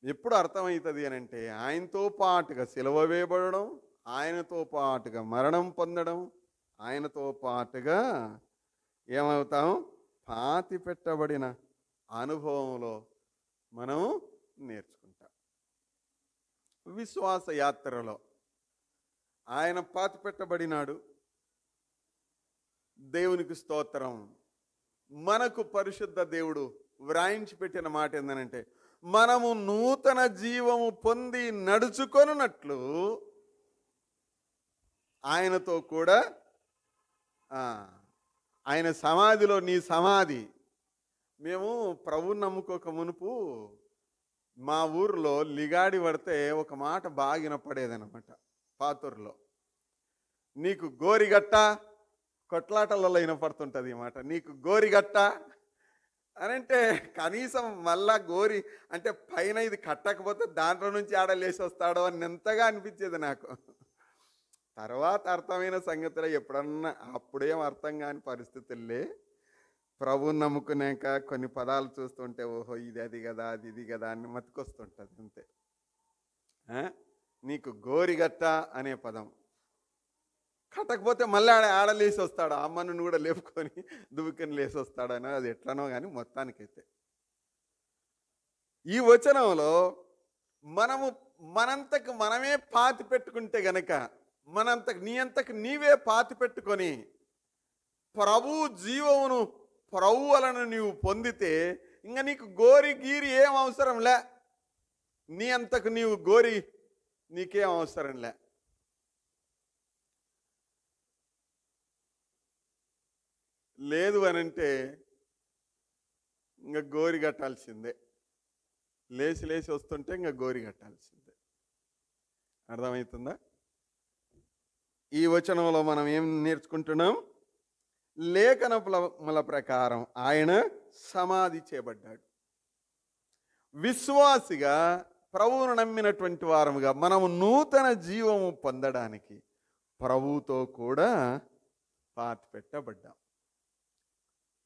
ఎప్పుడు అర్థమవుతుంది అని అంటే, ఆయనతో పాటుగా సిలువ వేయబడడం, ఆయనతో పాటుగా మరణం పొందడం, ఆయనతో పాటుగా ఏమవుతాం? పాతి పెట్టబడిన అనుభవంలో మనం నేర్చుకుంటాం. విశ్వాస యాత్రలో ఆయన పాతి పెట్టబడినాడు. దేవునికి స్తోత్రం. మనకు పరిశుద్ధ దేవుడు వ్రాయించి పెట్టిన మాట ఏంటంటే, మనము నూతన జీవము పొంది నడుచుకొనున్నట్లు ఆయనతో కూడా ఆయన సమాధిలో, నీ సమాధి. మేము ప్రభువుని నమ్ముకోక మునుపు మా ఊర్లో లిగాడి పడితే ఒక మాట బాగా వినపడేదనమాట. పాతూరులో నీకు గోరిగట్ట, కొట్లాటలలో వినపడుతుంటుంది ఈ మాట, నీకు గోరిగట్ట అని. అంటే కనీసం మళ్ళా గోరి అంటే పైన ఇది కట్టకపోతే దాంట్లో నుంచి ఆడలేసి వస్తాడో అని ఎంతగా అనిపించేది నాకు. తర్వాత అర్థమైన సంగతిలో ఎప్పుడన్నా, అప్పుడేం అర్థం కాని పరిస్థితుల్లే ప్రభువుని నమ్ముకున్నాక కొన్ని పదాలు చూస్తుంటే, ఓహో ఇది అది కదా, అది ఇది కదా అని మతికొస్తుంటుంది అంతే. నీకు గోరిగట్ట అనే పదం కట్టకపోతే మళ్ళీ ఆడలేసి వస్తాడు, అమ్మను కూడా లేపుకొని దువ్వుకొని లేసి వస్తాడని, అది ఎట్లనో కానీ మొత్తానికైతే ఈ వచనంలో మనము మనంతకు మనమే పాతి పెట్టుకుంటే గనక, నీ అంతకు నీవే పాతి పెట్టుకొని ప్రభు జీవమును, ప్రభు వలన నీవు పొందితే ఇంకా నీకు గోరి గీరి ఏం అవసరంలే. నీ అంతకు నీవు గోరి నీకేం అవసరంలే. లేదు అనంటే ఇంకా గోరి కట్టాల్సిందే. లేచి లేచి వస్తుంటే ఇంకా గోరి కట్టాల్సిందే. అర్థమవుతుందా? ఈ వచనంలో మనం ఏం నేర్చుకుంటున్నాం? లేఖనముల ప్రకారం ఆయన సమాధి చేయబడ్డాడు. విశ్వాసిగా, ప్రభువును నమ్మినటువంటి వారముగా మనము నూతన జీవము పొందడానికి ప్రభువుతో కూడా పాతి పెట్టబడ్డాం.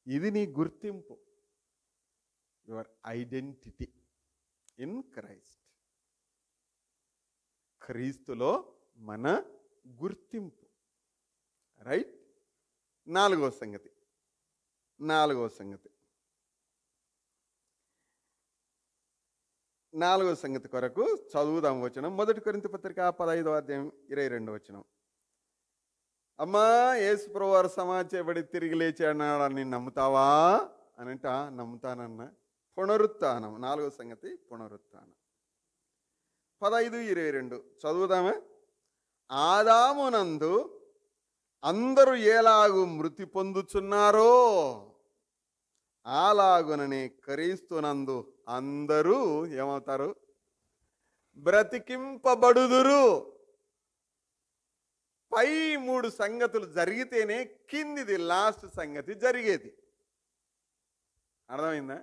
ఇది నీ గుర్తింపు, యువర్ ఐడెంటిటీ ఇన్ క్రైస్ట్. క్రీస్తులో మన గుర్తింపు. రైట్. నాలుగవ సంగతి కొరకు చదువుదాం వచనం. 1 కొరింథీ పత్రిక 15:22. అమ్మా, యేసు ప్రభువారు సమాధి చేయబడి తిరిగి లేచాడని నమ్ముతావా అని అంట. నమ్ముతానన్నా. పునరుత్థానం. 4వ సంగతి పునరుత్థానం. 15:22 చదువుదామా? ఆదామునందు అందరూ ఎలాగు మృతి పొందుచున్నారో అలాగుననే క్రీస్తునందు అందరూ ఏమవుతారు? బ్రతికింపబడుదురు. పై 3 సంగతులు జరిగితేనే కిందిది లాస్ట్ సంగతి జరిగేది. అర్థమైందా?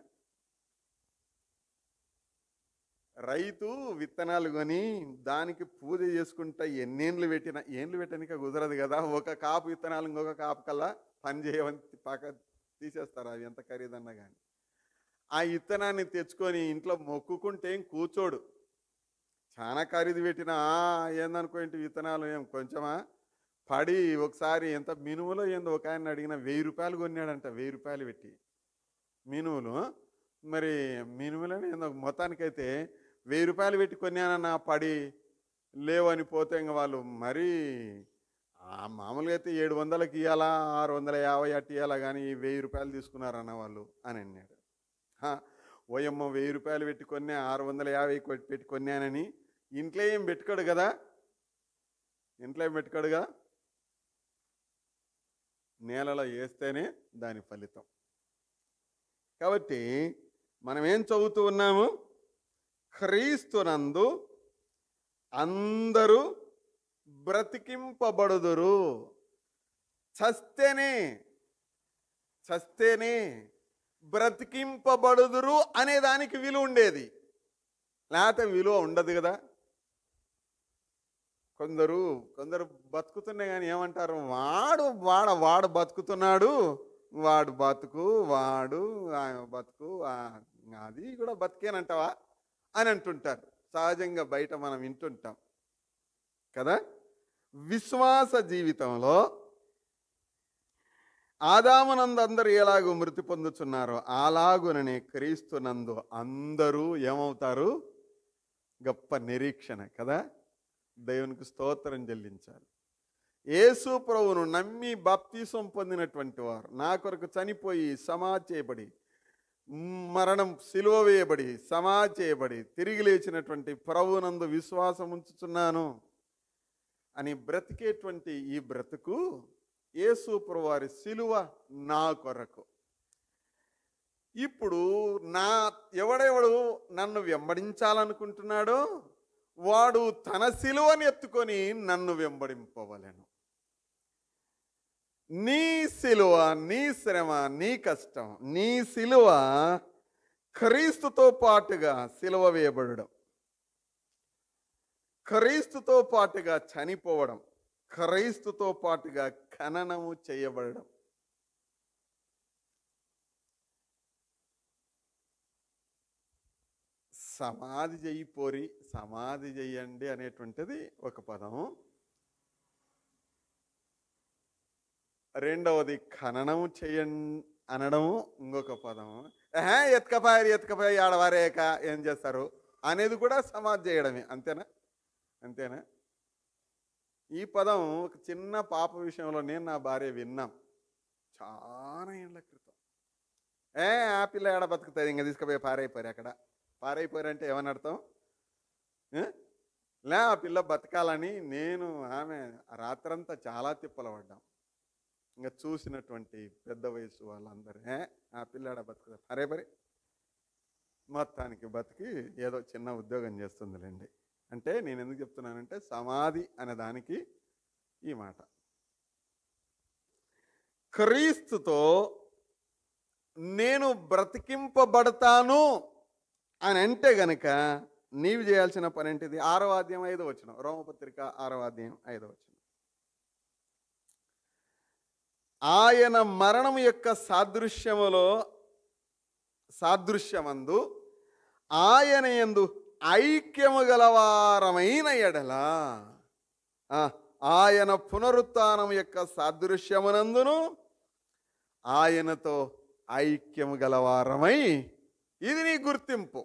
రైతు విత్తనాలు కొని దానికి పూజ చేసుకుంటా ఎన్నేళ్ళు పెట్టినా ఏండ్లు పెట్టడానికి కుదరదు కదా. ఒక కాపు విత్తనాలు ఇంకొక కాపు కల్లా పని చేయవని పక్క తీసేస్తారు, అవి ఎంత ఖరీదన్నా కానీ. ఆ విత్తనాన్ని తెచ్చుకొని ఇంట్లో మొక్కుకుంటే ఏం కూర్చోడు. చాలా ఖరీదు పెట్టినా ఏందనుకో ఇంటి విత్తనాలు ఏం కొంచెమా పడి ఒకసారి ఎంత మినుములో ఏందో ఒక ఆయన అడిగిన 1000 రూపాయలు కొన్నాడంట, 1000 రూపాయలు పెట్టి మినుములు. మరి మినుములని ఏందో మొత్తానికైతే 1000 రూపాయలు పెట్టి కొన్నానన్న పడి లేవని పోతే ఇంక వాళ్ళు మరీ మామూలుగా అయితే 700కి ఇవ్వాలా 650 అట్టి ఇవ్వాలా, కానీ 1000 రూపాయలు తీసుకున్నారన్న వాళ్ళు అని అన్నాడు. ఓయమ్మ 1000 రూపాయలు పెట్టి కొన్నా 650 పెట్టి కొన్నానని ఇంట్లో ఏం పెట్టుకోడు కదా, ఇంట్లో ఏం పెట్టుకోడుగా, నేలలో వేస్తేనే దాని ఫలితం. కాబట్టి మనం ఏం చదువుతూ ఉన్నాము? క్రీస్తునందు అందరూ బ్రతికింపబడుదురు. చస్తేనే బ్రతికింపబడుదురు అనే దానికి విలువ ఉండేది, లేకపోతే విలువ ఉండదు కదా. కొందరు బతుకుతున్నాయి కానీ ఏమంటారు, వాడు బతుకుతున్నాడు, వాడు బతుకు బతుకు అది కూడా బతికేనంటావా అని అంటుంటారు. సహజంగా బయట మనం వింటుంటాం కదా. విశ్వాస జీవితంలో ఆదామునందు అందరూ ఎలాగో మృతి పొందుతున్నారో అలాగుననే క్రీస్తునందు అందరూ ఏమవుతారు? గొప్ప నిరీక్షణ కదా. దేవునికి స్తోత్రం చెల్లించాలి. యేసు ప్రభువును నమ్మి బాప్తీసం పొందినటువంటి వారు, నా కొరకు చనిపోయి సమాధి చేయబడి మరణం సిలువ వేయబడి సమాధి చేయబడి తిరిగి లేచినటువంటి ప్రభువునందు విశ్వాసం ఉంచుతున్నాను అని బ్రతికేటువంటి ఈ బ్రతుకు యేసు ప్రభువారి సిలువ నా కొరకు. ఇప్పుడు ఎవడెవడు నన్ను వెంబడించాలనుకుంటున్నాడో వాడు తన సిలువని ఎత్తుకొని నన్ను వెంబడింపవలెను. నీ సిలువ, నీ శ్రమ, నీ కష్టం, నీ సిలువ క్రీస్తుతో పాటుగా సిలువ వేయబడడం, క్రీస్తుతో పాటుగా చనిపోవడం, క్రీస్తుతో పాటుగా ఖననము చేయబడడం. సమాధి చెయ్యిపోరి, సమాధి చెయ్యండి అనేటువంటిది ఒక పదం. రెండవది ఖననము చెయ్యండి అనడము ఇంకొక పదం. ఎత్తుకపాయి ఆడవారేక ఏం చేస్తారు అనేది కూడా సమాధి చేయడమే. అంతేనా? ఈ పదం ఒక చిన్న పాప విషయంలో నేను నా భార్య విన్నాం చాలా ఏళ్ళ క్రితం. ఆ పిల్ల ఏడ బతుకుతుంది, ఇంకా తీసుకుపోయి పారైపోయారు. అక్కడ పారైపోయారంటే ఏమని అర్థం? ఆ పిల్ల బతకాలని నేను ఆమె రాత్రంతా చాలా తిప్పలు పడ్డాం. ఇంకా చూసినటువంటి పెద్ద వయసు వాళ్ళందరూ ఆ పిల్లాడ బతుకుదా పారైపోయి మొత్తానికి బతికి ఏదో చిన్న ఉద్యోగం చేస్తుందిలేండి. అంటే నేను ఎందుకు చెప్తున్నానంటే సమాధి అనే దానికి ఈ మాట. క్రీస్తుతో నేను బ్రతికింపబడతాను అని అంటే గనక నీవు చేయాల్సిన పని ఏంటిది? 6వ అధ్యాయం 5వ వచనం, రోమపత్రిక 6వ అధ్యాయం 5వ వచనం. ఆయన మరణం యొక్క సాదృశ్యమందు ఆయన యందు ఐక్యము గలవారమైన ఎడల, ఆయన పునరుత్థానం యొక్క సాదృశ్యమునందును ఆయనతో ఐక్యము గలవారమై, ఇది నీ గుర్తింపు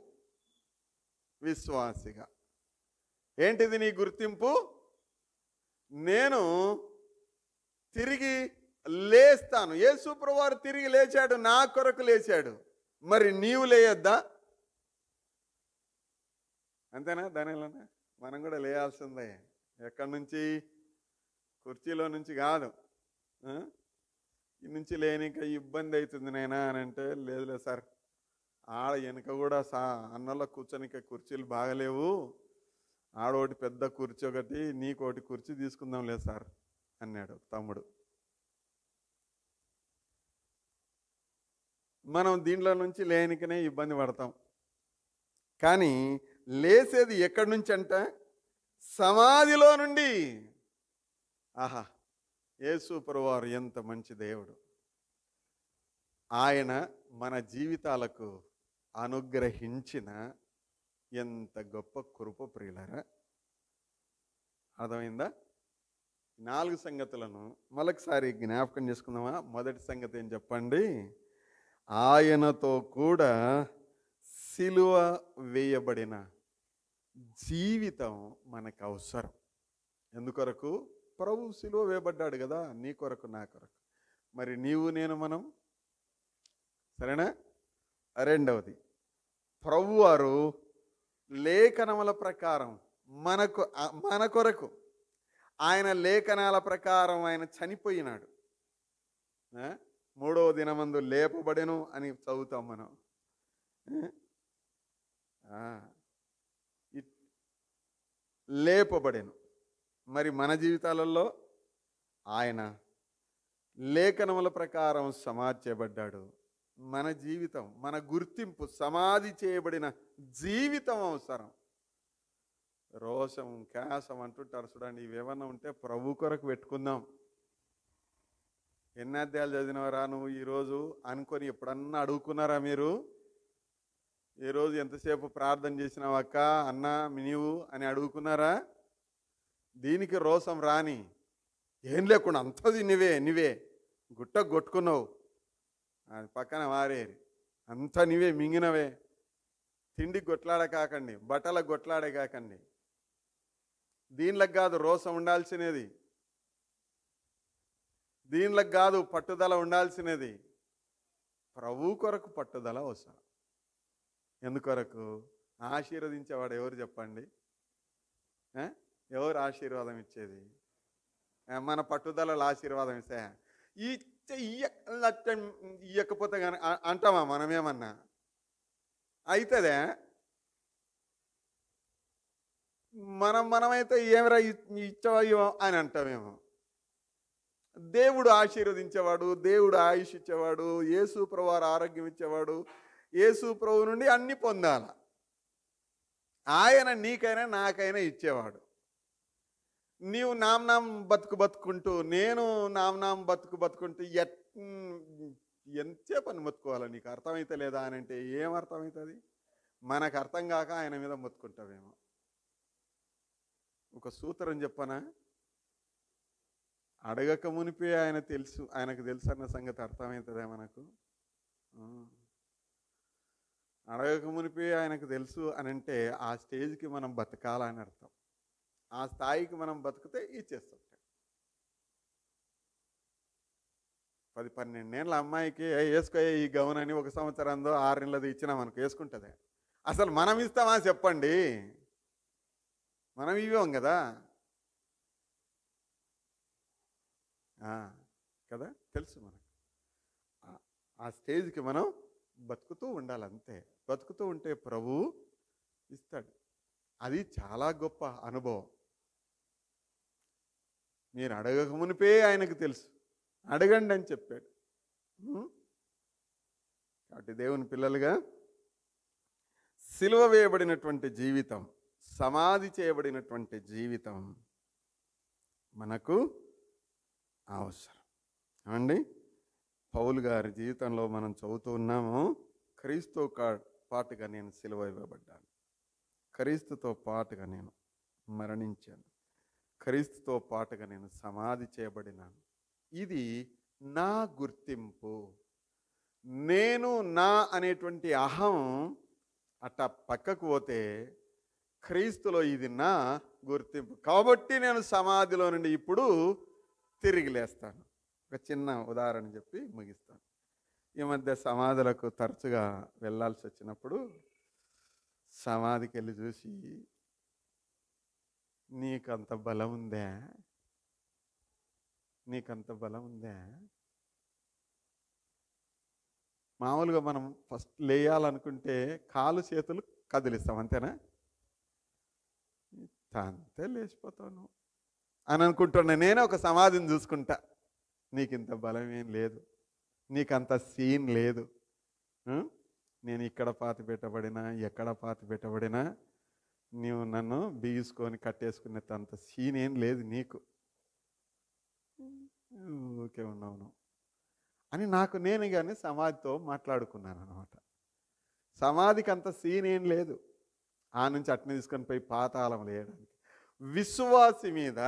విశ్వాసిగా. ఏంటిది నీ గుర్తింపు? నేను తిరిగి లేస్తాను. యేసు ప్రభువారు తిరిగి లేచాడు, నా కొరకు లేచాడు. మరి నీవు లేయొద్దా? అంతేనా? దానిలోనే మనం కూడా లేయాల్సిందే. ఎక్కడి నుంచి? కుర్చీలో నుంచి కాదు. ఈ నుంచి లేనిక ఇబ్బంది అవుతుంది నైనా అని అంటే, లేదులే సార్, ఆడ వెనుక కూడా అన్నలో కూర్చొనిక కుర్చీలు బాగలేవు, ఆడోటి పెద్ద కుర్చీ ఒకటి, నీకోటి కుర్చీ తీసుకుందాం లేదు సార్ అన్నాడు తమ్ముడు. మనం దీంట్లో నుంచి లేనికనే ఇబ్బంది పడతాం. కానీ లేసేది ఎక్కడి నుంచి అంట? సమాధిలో నుండి. ఆహా, యేసు ప్రభువారు ఎంత మంచి దేవుడు. ఆయన మన జీవితాలకు అనుగ్రహించిన ఎంత గొప్ప కృప ప్రియులారా. అర్థమైందా? 4 సంగతులను మరొకసారి జ్ఞాపకం చేసుకుందామా? మొదటి సంగతి ఏం చెప్పండి? ఆయనతో కూడా సిలువ వేయబడిన జీవితం మనకు అవసరం. ఎందుకొరకు? ప్రభు సిలువ వేయబడ్డాడు కదా, నీ కొరకు నా కొరకు. మరి నీవు నేను మనం, సరేనా? రెండవది, ప్రభువారు లేఖనముల ప్రకారం మన కొరకు ఆయన లేఖనాల ప్రకారం ఆయన చనిపోయినాడు. మూడవ దినమందు లేపబడెను అని చదువుతాం మనం. లేపబడెను. మరి మన జీవితాలలో ఆయన లేఖనముల ప్రకారం సమాధి చేయబడ్డాడు. మన జీవితం, మన గుర్తింపు సమాధి చేయబడిన జీవితం అవసరం. రోషం, క్యాసం అంటుంటారు చూడండి, ఇవేమన్నా ఉంటే ప్రభు కొరకు పెట్టుకుందాం. ఎన్ని అధ్యాయాలు చదివినవరా నువ్వు ఈరోజు అనుకొని ఎప్పుడన్నా అడుగుకున్నారా మీరు? ఈరోజు ఎంతసేపు ప్రార్థన చేసినావు అక్క, అన్న, నీవు అని అడుగుకున్నారా? దీనికి రోషం రాని, ఏం లేకుండా అంతది నువ్వే గుట్ట కొట్టుకున్నావు, అది పక్కన వారేరి, అంతా నీవే మింగినవే. తిండి గొట్లాడే కాకండి, బట్టలకు గొట్లాడే కాకండి. దీనిలకు కాదు రోషం ఉండాల్సినది, దీనిలకు కాదు పట్టుదల ఉండాల్సినది. ప్రభు కొరకు పట్టుదల అవసరం. ఎందుకొరకు? ఆశీర్వదించేవాడు ఎవరు చెప్పండి? ఎవరు ఆశీర్వాదం ఇచ్చేది? మన పట్టుదలలో ఆశీర్వాదం ఇస్తే ఇయ్యకపోతే కానీ అంటామా మనమేమన్నా? అవుతుందే? మనమైతే ఏమరా ఇచ్చావో అని అంటామేమో. దేవుడు ఆశీర్వదించేవాడు, దేవుడు ఆయుష్ ఇచ్చేవాడు, యేసు ప్రభువారు ఆరోగ్యం ఇచ్చేవాడు. యేసు ప్రభు నుండి అన్ని పొందాల. ఆయన నీకైనా నాకైనా ఇచ్చేవాడు. నీవు నామనాం బతుకుంటూ, నేను నామనాం బతుకుంటూ ఎంతసేపు అని మొత్తుకోవాలి? నీకు అర్థమైతే లేదా అని అంటే ఏం అర్థమవుతుంది? మనకు అర్థం కాక ఆయన మీద మొత్తుకుంటావేమో. ఒక సూత్రం చెప్పనా? అడగక మునిపే ఆయనకు తెలుసు అన్న సంగతి అర్థమవుతుందే మనకు? అడగక మునిపే ఆయనకు తెలుసు అని అంటే ఆ స్టేజ్కి మనం బతకాలని అర్థం. ఆ స్థాయికి మనం బతికితే ఇచ్చేస్తుంటాం. 10-12 ఏళ్ళ అమ్మాయికి వేసుకోయే ఈ గౌన్ అని 1 సంవత్సరంలో 6 నెలలది ఇచ్చినా మనకు వేసుకుంటుంది. అసలు మనం ఇస్తామా చెప్పండి? మనం ఇవ్వం కదా కదా, తెలుసు మనకు. ఆ స్టేజ్కి మనం బతుకుతూ ఉండాలంతే. బతుకుతూ ఉంటే ప్రభు ఇస్తాడు. అది చాలా గొప్ప అనుభవం. మీరు అడగక మునిపే ఆయనకు తెలుసు, అడగండి అని చెప్పాడు. కాబట్టి దేవుని పిల్లలుగా సిలువ వేయబడినటువంటి జీవితం, సమాధి చేయబడినటువంటి జీవితం మనకు అవసరం అండి. పౌలు గారి జీవితంలో మనం చదువుతూ ఉన్నాము, క్రీస్తుతో పాటుగా నేను సిలువ వేయబడ్డాను, క్రీస్తుతో పాటుగా నేను మరణించాను, క్రీస్తుతో పాటుగా నేను సమాధి చేయబడినాను. ఇది నా గుర్తింపు. నేను నా అనేటువంటి అహం అట్లా పక్కకు పోతే క్రీస్తులో ఇది నా గుర్తింపు. కాబట్టి నేను సమాధిలో నుండి ఇప్పుడు తిరిగి లేస్తాను. ఒక చిన్న ఉదాహరణ చెప్పి ముగిస్తాను. ఈ మధ్య సమాధులకు తరచుగా వెళ్ళాల్సి వచ్చినప్పుడు సమాధికి వెళ్ళి చూసి, నీకంత బలం ఉందా, నీకంత బలం ఉందా? మామూలుగా మనం ఫస్ట్ లేయాలనుకుంటే కాలు చేతులు కదిలిస్తాం, అంతేనా? అంతే లేచిపోతాను అని అనుకుంటున్నా. నేనే ఒక సమాధిని చూసుకుంటా, నీకింత బలం ఏం లేదు, నీకంత సీన్ లేదు. నేను ఇక్కడ పాతి పెట్టబడినా, ఎక్కడ పాతి పెట్టబడినా నీవు నన్ను బిగుసుకొని కట్టేసుకునేంత అంత సీన్ ఏం లేదు నీకు, ఓకే ఉన్నావు నువ్వు అని నాకు నేను కానీ సమాధితో మాట్లాడుకున్నాను అనమాట. సమాధికి అంత సీన్ ఏం లేదు, ఆ నుంచి అట్ని తీసుకొని పోయి పాతాళం వేయడానికి. విశ్వాసి మీద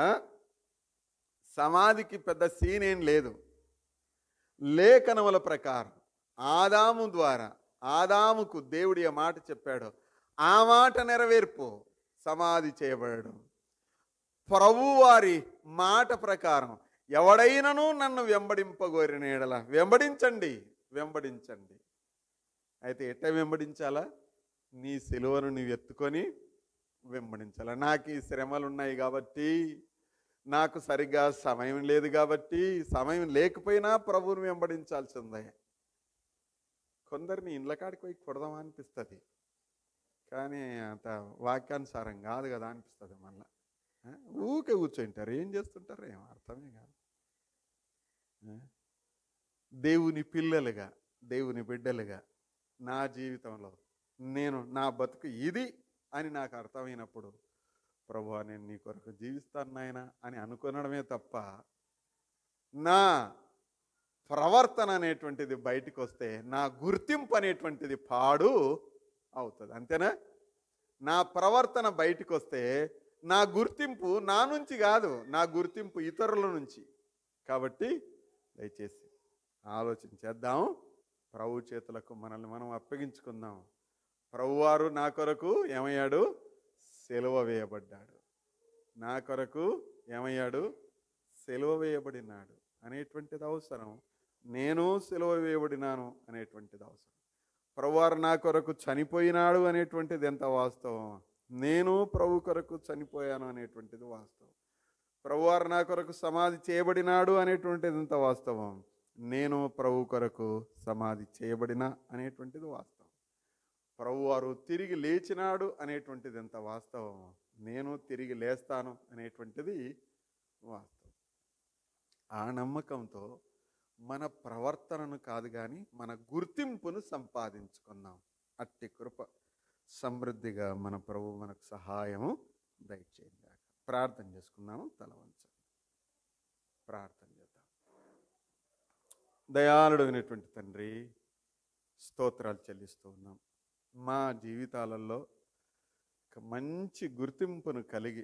సమాధికి పెద్ద సీన్ ఏం లేదు. లేఖనముల ప్రకారం ఆదాము ద్వారా ఆదాముకు దేవుడి ఆ మాట చెప్పాడు, ఆ మాట నెరవేర్పు సమాధి చేయబడడం. ప్రభువారి మాట ప్రకారం ఎవడైనను నన్ను వెంబడింపగోరిన ఎడల వెంబడించండి, వెంబడించండి. అయితే ఎట్ట వెంబడించాలా? నీ సిలువను నీవు ఎత్తుకొని వెంబడించాలా. నాకు ఈ శ్రమలు ఉన్నాయి కాబట్టి, నాకు సరిగ్గా సమయం లేదు కాబట్టి, సమయం లేకపోయినా ప్రభువుని వెంబడించాల్సిందే. కొందరిని ఇండ్ల కాడికి పోయి కొడదామా అనిపిస్తుంది, కానీ అంత వాక్యానుసారం కాదు కదా అనిపిస్తుంది. మళ్ళీ ఊకే కూర్చుంటారు, ఏం చేస్తుంటారు ఏం అర్థమే కాదు. దేవుని పిల్లలుగా, దేవుని బిడ్డలుగా నా జీవితంలో నేను నా బతుకు ఇది అని నాకు అర్థమైనప్పుడు, ప్రభువా నేను నీ కొరకు జీవిస్తాను నాయన అని అనుకొనడమే తప్ప, నా ప్రవర్తన అనేటువంటిది బయటికి వస్తే నా గుర్తింపు అనేటువంటిది పాడు అవుతుంది. అంతేనా? నా ప్రవర్తన బయటికి వస్తే నా గుర్తింపు నా నుంచి కాదు, నా గుర్తింపు ఇతరుల నుంచి. కాబట్టి దయచేసి ఆలోచన చేద్దాం, ప్రభు చేతులకు మనల్ని మనం అప్పగించుకుందాం. ప్రభువారు నా కొరకు ఏమయ్యాడు? సిలువ వేయబడ్డాడు. నా కొరకు ఏమయ్యాడు? సిలువ వేయబడినాడు అనేటువంటిది అవసరం. నేను సిలువ వేయబడినాను అనేటువంటిది అవసరం. ప్రభువారు నా కొరకు చనిపోయినాడు అనేటువంటిది ఎంత వాస్తవం. నేను ప్రభు కొరకు చనిపోయాను అనేటువంటిది వాస్తవం. ప్రభువారు నా కొరకు సమాధి చేయబడినాడు అనేటువంటిది ఎంత వాస్తవం. నేను ప్రభు కొరకు సమాధి చేయబడిన అనేటువంటిది వాస్తవం. ప్రభువారు తిరిగి లేచినాడు అనేటువంటిది ఎంత వాస్తవం. నేను తిరిగి లేస్తాను అనేటువంటిది వాస్తవం. ఆ నమ్మకంతో మన ప్రవర్తనను కాదు కానీ మన గుర్తింపును సంపాదించుకుందాం. అట్టి కృప సమృద్ధిగా మన ప్రభు మనకు సహాయము దయచేయండి. ప్రార్థన చేసుకుందాము. తల వంచండి, ప్రార్థన చేద్దాం. దయాళుడు అయినటువంటి తండ్రి, స్తోత్రాలు చెల్లిస్తూ ఉన్నాం. మా జీవితాలలో మంచి గుర్తింపును కలిగి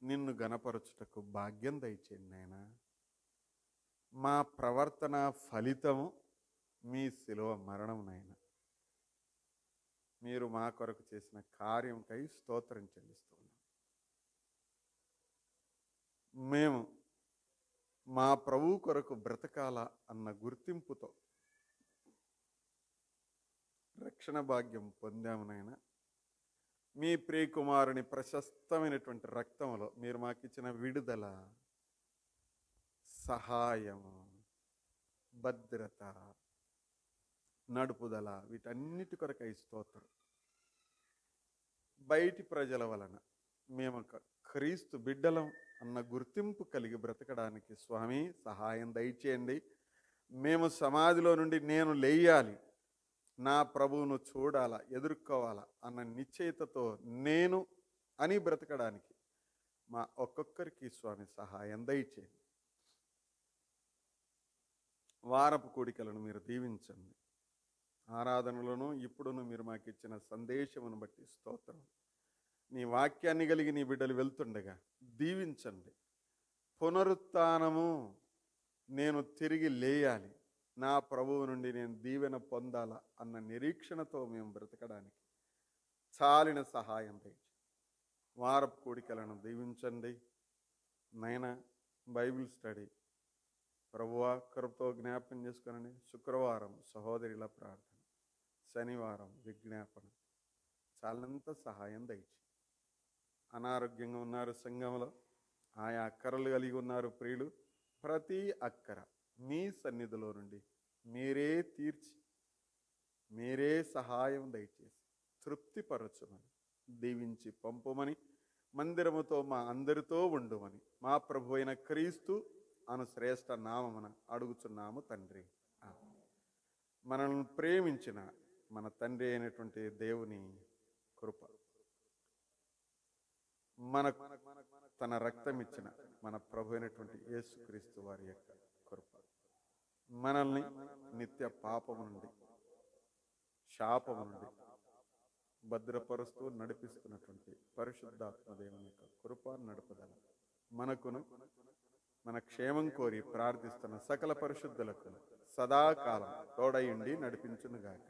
నిన్ను గణపరచుటకు భాగ్యం దయచేయండి నాయనా. మా ప్రవర్తన ఫలితము మీ శిలువ మరణం నాయన. మీరు మా కొరకు చేసిన కార్యంకై స్తోత్రం చెల్లిస్తూ ఉన్నాం. మేము మా ప్రభు కొరకు బ్రతకాల అన్న గుర్తింపుతో రక్షణ భాగ్యం పొందాము నాయన. మీ ప్రియకుమారుని ప్రశస్తమైనటువంటి రక్తంలో మీరు మాకు ఇచ్చిన విడుదల, సహాయము, భద్రత, నడుపుదల, వీటన్నిటి కొరకై స్తోత్రం. బయటి ప్రజల వలన మేము క్రీస్తు బిడ్డలం అన్న గుర్తింపు కలిగి బ్రతకడానికి స్వామి సహాయం దయచేయండి. మేము సమాధిలో నుండి నేను లేయాలి, నా ప్రభువును చూడాలా, ఎదుర్కోవాలా అన్న నిశ్చయితతో నేను అని బ్రతకడానికి మా ఒక్కొక్కరికి స్వామి సహాయం దయచేయండి. వారపు కూడికలను మీరు దీవించండి. ఆరాధనలను ఇప్పుడును మీరు మాకు ఇచ్చిన సందేశమును బట్టి స్తోత్రం. నీ వాక్యాన్ని కలిగి నీ బిడ్డలు వెళ్తుండగా దీవించండి. పునరుత్థానము, నేను తిరిగి లేయాలి, నా ప్రభువు నుండి నేను దీవెన పొందాలా అన్న నిరీక్షణతో మేము బ్రతకడానికి చాలిన సహాయం దయచేయండి. వారపు కూడికలను దీవించండి నైనా. బైబిల్ స్టడీ ప్రభువా కృపతో జ్ఞాపకం చేసుకునండి. శుక్రవారం సహోదరుల ప్రార్థన, శనివారం విజ్ఞాపన, చాలంత సహాయం దయచేయండి. అనారోగ్యంగా ఉన్నారు సంఘంలో, ఆయా అక్కరలు కలిగి ఉన్నారు ప్రియులు. ప్రతి అక్కర మీ సన్నిధిలో నుండి మీరే తీర్చి మీరే సహాయం దయచేసి తృప్తిపరచుమని, దీవించి పంపుమని, మందిరముతో మా అందరితో ఉండుమని మా ప్రభు అయిన క్రీస్తు అను శ్రేష్ఠ నామమున అడుగుచున్నాము తండ్రి. మనల్ని ప్రేమించిన మన తండ్రి అయినటువంటి దేవుని కృప, మనకు తన రక్తం ఇచ్చిన మన ప్రభు అయినటువంటి యేసుక్రీస్తు వారి యొక్క కృప మనల్ని నిత్య పాపము నుండి, శాపము నుండి భద్రపరుస్తూ నడిపిస్తున్నటువంటి పరిశుద్ధాత్మ దేవుని యొక్క కృప నడుపుదల మనకును, మన క్షేమం కోరి ప్రార్థిస్తున్న సకల పరిశుద్ధులకు సదాకాలం తోడయుండి నడిపించునుగాక.